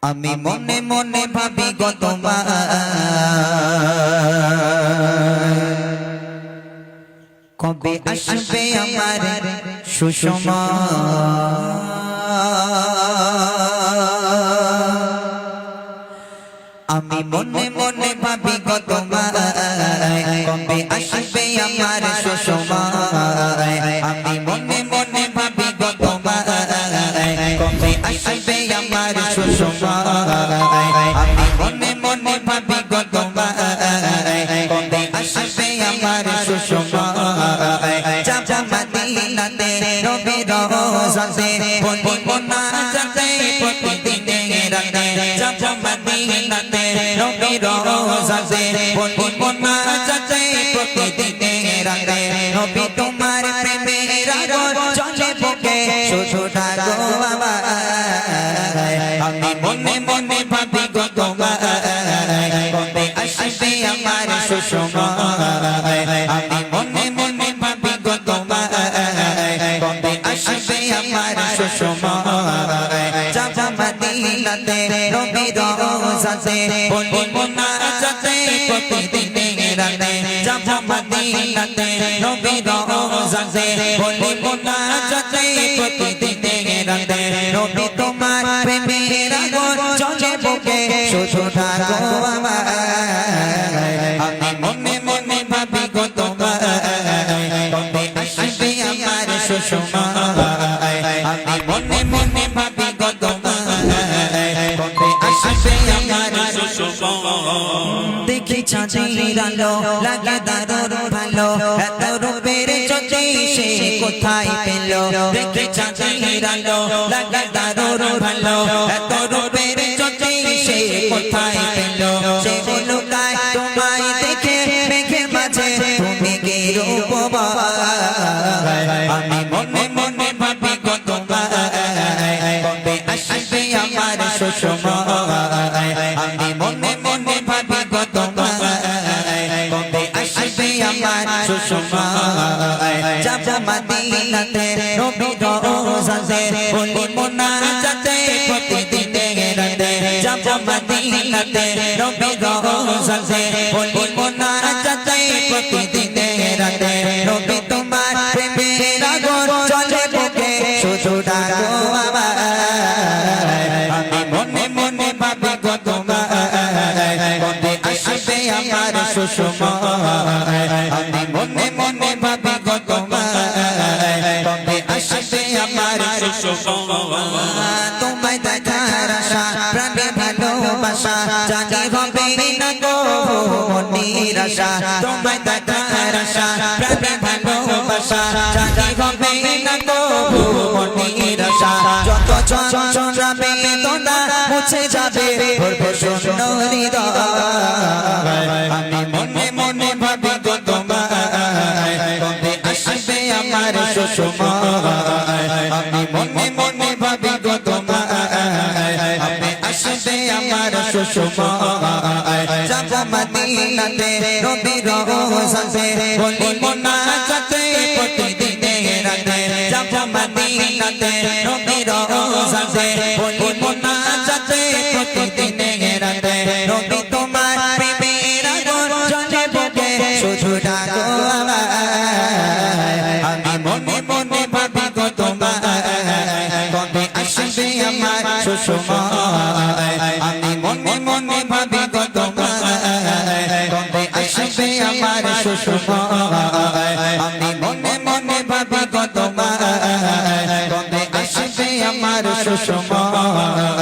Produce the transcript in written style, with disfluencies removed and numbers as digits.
আমি মনে মনে ভাবি গো তোমার কবে আসবে আমার সুসময় আমি মনে মনে ভাবি গো তোমার কবে আসবে আমার সুসময় আমি মনে মনে ভাবি গো তোমার কবে আসবে আমার সুসময় আমি মনে মনে ভাবি গো তোমার কবে আসবে আমার সুসময় যাব মদিনাতে নবীর রওজাতে বলব না যাতে প্রতিদিন রাতে যাব মদিনাতে নবীর রওজাতে বলব না যাতে প্রতিদিন রাতে নবী তোমার প্রেমের আগুন জ্বলে বুকে শুধু ডাকো আমার আমি মনে মনে ভাবি গো তোমার কবে আসবে আমার সুসময় আমি মনে মনে ভাবি গো তোমার কবে আসবে আমার সুসময় যাব মদিনাতে নবীর রওজাতে বলব না যাতে প্রতিদিন রাতে যাব মদিনাতে নবীর রওজাতে বলব না যাতে প্রতিদিন রাতে নবী তোমার প্রেমের আগুন জ্বলে বুকে শুধু ডাকো আমার আমি মনে মনে ভাবি গো তোমার কবে আসবে আমার সুসময় আমি মনে মনে ভাবি গো তোমার কবে আসবে আমার সুসময় দেখি চাঁদের আলো লাগে দারুণ ভালো এত রূপের জ্যোতি সে কোথায় পেল দেখি চাঁদের আলো লাগে দারুণ ভালো এত রূপের জ্যোতি সে কোথায় পেল সে হলো গায় তোমায় দেখে মেঘের মাঝে তুমি কি রূপবান আমি মনে মনে ভাবি গো তোমার কবে আসবে আমার সুসময় আমি মনে মনে ভাবি গো তোমার কবে আসবে আমার সুসময় যাব মদিনাতে নবীর রওজাতে বলব না যাতে প্রতিদিন রাতে যাব মদিনাতে নবীর রওজাতে বলব না যাতে প্রতিদিন রাতে নবী তোমার প্রেমের আগুন জ্বলে বুকে শুধু ডাকো আমার আমি মনে মনে ভাবি গো তোমার কবে আসবে আমার সুসময় আমি মনে মনে ভাবি গো তোমার কবে আসবে আমার সুসময় তোমায় দেখার আশা প্রাণে ভালোবাসা জানি হবে না গো মনের আশা তোমায় দেখার আশা প্রাণে ভালোবাসা জানি হবে না গো মনের আশা যত যন্ত্রণা বেদনা মুছে যাবে ভরবে শূন্য হৃদয় আমি মনে মনে ভাবি গো তোমার কবে আসবে আমার সুসময় আমি মনে মনে ভাবি গো তোমার কবে আসবে আমার সুসময় যাব মদিনাতে নবীর রওজাতে বলব না যাতে প্রতিদিন রাতে যাব মদিনাতে নবীর রওজাতে বলব না যাতে প্রতিদিন রাতে নবী তোমার প্রেমের আগুন জ্বলে বুকে শুধু ডাকো আমার আমি মনে মনে ভাবি গো তোমার কবে আসবে আমার সুসময় আমি মনে মনে ভাবি গো তোমার কবে আসবে আমার সুসময় আমি মনে মনে ভাবি গো তোমার কবে আসবে আমার সুসময়